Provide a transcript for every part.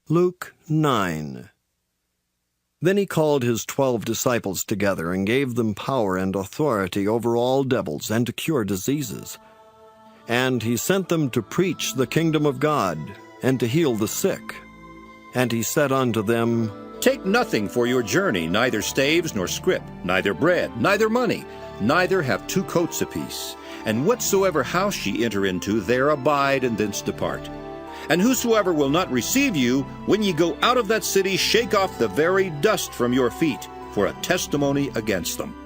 Luke 9. Then he called his 12 disciples together and gave them power and authority over all devils and to cure diseases. And he sent them to preach the kingdom of God and to heal the sick. And he said unto them, Take nothing for your journey, neither staves nor scrip, neither bread, neither money, neither have 2 coats apiece. And whatsoever house ye enter into, there abide, and thence depart. And whosoever will not receive you, when ye go out of that city, shake off the very dust from your feet, for a testimony against them.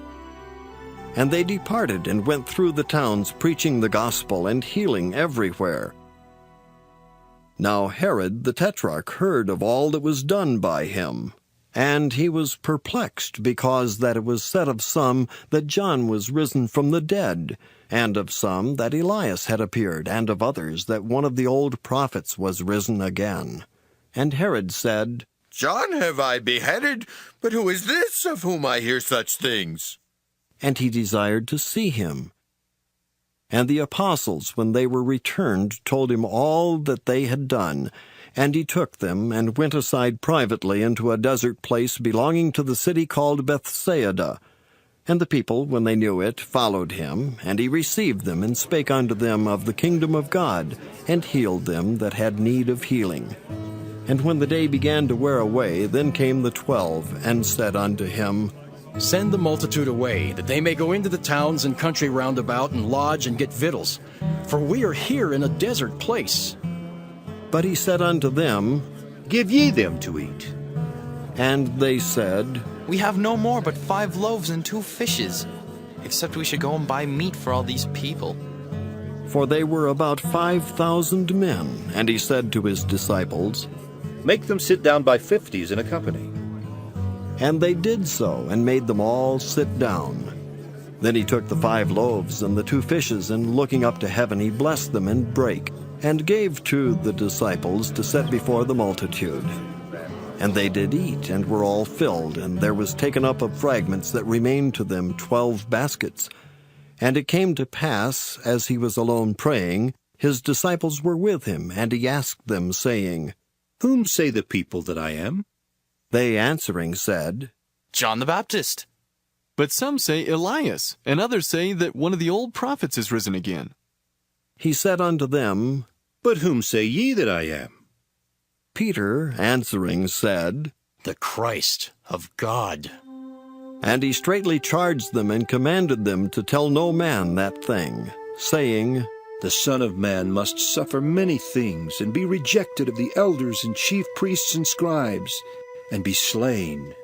And they departed and went through the towns, preaching the gospel and healing everywhere. Now Herod the tetrarch heard of all that was done by him, and he was perplexed, because that it was said of some that John was risen from the dead, and of some that Elias had appeared, and of others that one of the old prophets was risen again. And Herod said, John have I beheaded, but who is this of whom I hear such things? And he desired to see him. And the apostles, when they were returned, told him all that they had done. And he took them, and went aside privately into a desert place belonging to the city called Bethsaida. And the people, when they knew it, followed him, and he received them, and spake unto them of the kingdom of God, and healed them that had need of healing. And when the day began to wear away, then came the 12, and said unto him, Send the multitude away, that they may go into the towns and country round about, and lodge and get victuals. For we are here in a desert place. But he said unto them, Give ye them to eat. And they said, We have no more but 5 loaves and 2 fishes, except we should go and buy meat for all these people. For they were about 5,000 men. And he said to his disciples, Make them sit down by 50s in a company. And they did so, and made them all sit down. Then he took the 5 loaves and the 2 fishes, and looking up to heaven, he blessed them and brake, and gave to the disciples to set before the multitude. And they did eat, and were all filled, and there was taken up of fragments that remained to them 12 baskets. And it came to pass, as he was alone praying, his disciples were with him, and he asked them, saying, Whom say the people that I am? They answering said, John the Baptist. But some say Elias, and others say that one of the old prophets is risen again. He said unto them, But whom say ye that I am? Peter answering said, The Christ of God. And he straitly charged them and commanded them to tell no man that thing, saying, The Son of Man must suffer many things, and be rejected of the elders and chief priests and scribes, and be slain,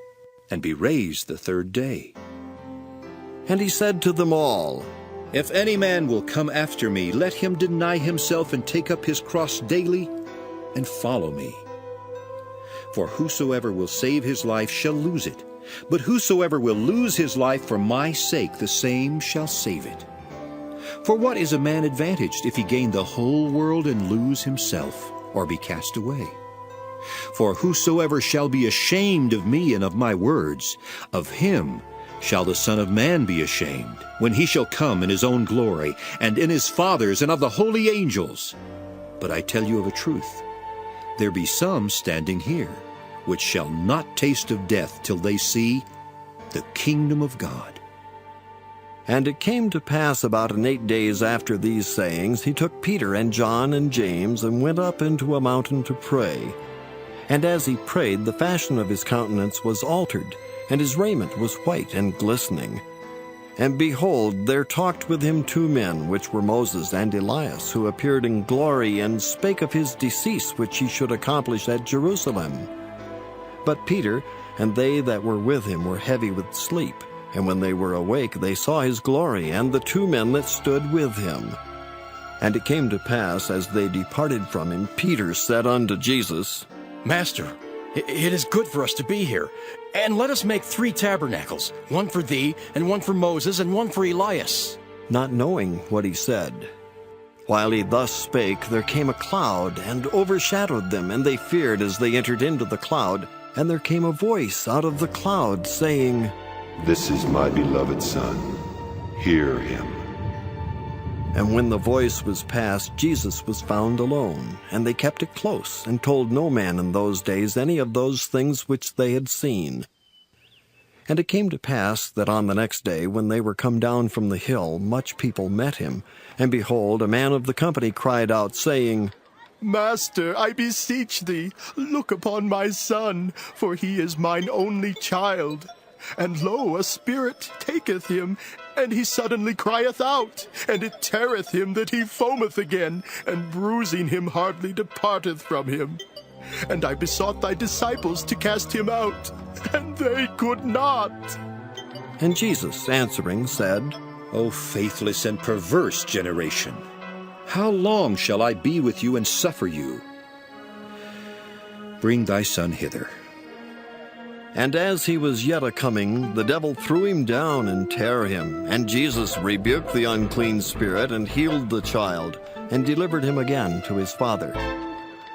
and be raised the 3rd day. And he said to them all, If any man will come after me, let him deny himself and take up his cross daily, and follow me. For whosoever will save his life shall lose it, but whosoever will lose his life for my sake, the same shall save it. For what is a man advantaged if he gain the whole world and lose himself, or be cast away? For whosoever shall be ashamed of me and of my words, of him shall the Son of Man be ashamed, when he shall come in his own glory, and in his Father's, and of the holy angels. But I tell you of a truth, there be some standing here, which shall not taste of death till they see the kingdom of God. And it came to pass about 8 days after these sayings, he took Peter and John and James, and went up into a mountain to pray. And as he prayed, the fashion of his countenance was altered, and his raiment was white and glistening. And behold, there talked with him 2 men, which were Moses and Elias, who appeared in glory, and spake of his decease which he should accomplish at Jerusalem. But Peter and they that were with him were heavy with sleep, and when they were awake, they saw his glory, and the 2 men that stood with him. And it came to pass, as they departed from him, Peter said unto Jesus, Master, it is good for us to be here, and let us make 3 tabernacles, one for thee, and one for Moses, and one for Elias. not knowing what he said. While he thus spake, there came a cloud, and overshadowed them, and they feared as they entered into the cloud. And there came a voice out of the cloud, saying, This is my beloved Son. Hear him. And when the voice was past, Jesus was found alone, and they kept it close, and told no man in those days any of those things which they had seen. And it came to pass that on the next day, when they were come down from the hill, much people met him. And behold, a man of the company cried out, saying, Master, I beseech thee, look upon my son, for he is mine only child. And lo, a spirit taketh him, and he suddenly crieth out, and it teareth him that he foameth again, and bruising him hardly departeth from him. And I besought thy disciples to cast him out, and they could not. And Jesus answering said, O faithless and perverse generation, how long shall I be with you and suffer you? Bring thy son hither. And as he was yet a-coming, the devil threw him down and tare him. And Jesus rebuked the unclean spirit, and healed the child, and delivered him again to his father.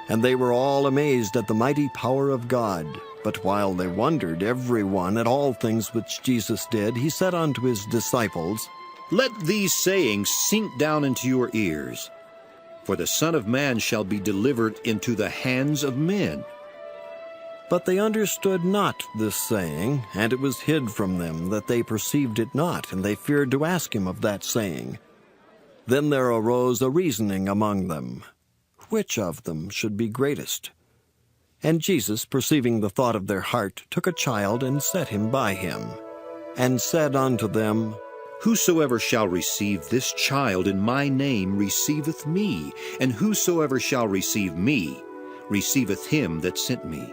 And they were all amazed at the mighty power of God. But while they wondered every one at all things which Jesus did, he said unto his disciples, Let these sayings sink down into your ears. For the Son of Man shall be delivered into the hands of men. But they understood not this saying, and it was hid from them, that they perceived it not, and they feared to ask him of that saying. Then there arose a reasoning among them, which of them should be greatest? And Jesus, perceiving the thought of their heart, took a child, and set him by him, and said unto them, Whosoever shall receive this child in my name receiveth me, and whosoever shall receive me receiveth him that sent me.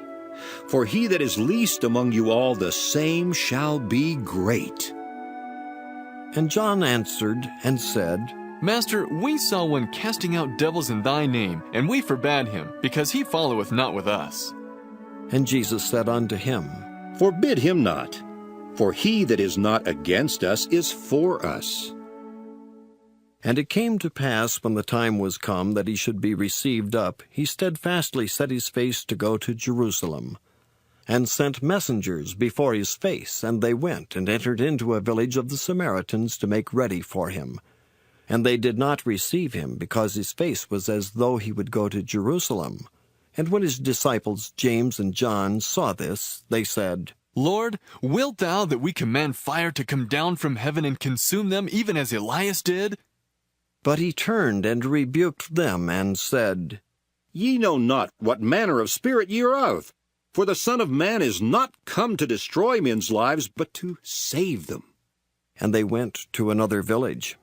For he that is least among you all, the same shall be great. And John answered and said, Master, we saw one casting out devils in thy name, and we forbade him, because he followeth not with us. And Jesus said unto him, Forbid him not, for he that is not against us is for us. And it came to pass, when the time was come that he should be received up, he steadfastly set his face to go to Jerusalem, and sent messengers before his face, and they went and entered into a village of the Samaritans to make ready for him. And they did not receive him, because his face was as though he would go to Jerusalem. And when his disciples James and John saw this, they said, Lord, wilt thou that we command fire to come down from heaven and consume them, even as Elias did? But he turned and rebuked them, and said, Ye know not what manner of spirit ye are of, for the Son of Man is not come to destroy men's lives, but to save them. And they went to another village.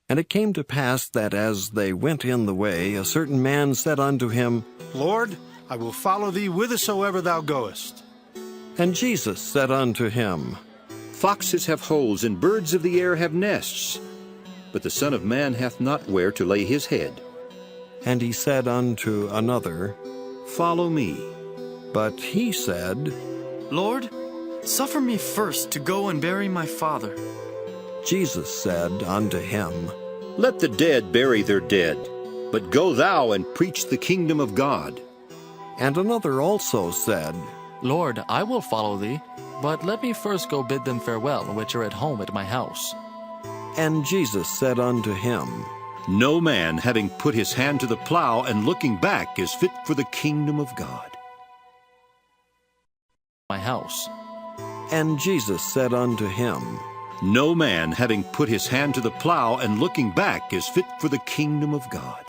And it came to pass that as they went in the way, a certain man said unto him, Lord, I will follow thee whithersoever thou goest. And Jesus said unto him, Foxes have holes, and birds of the air have nests, but the Son of Man hath not where to lay his head. And he said unto another, Follow me. But he said, Lord, suffer me first to go and bury my father. Jesus said unto him, Let the dead bury their dead, but go thou and preach the kingdom of God. And another also said, Lord, I will follow thee, but let me first go bid them farewell, which are at home at my house. And Jesus said unto him, No man, having put his hand to the plow and looking back, is fit for the kingdom of God. My house. And Jesus said unto him, No man, having put his hand to the plow and looking back, is fit for the kingdom of God.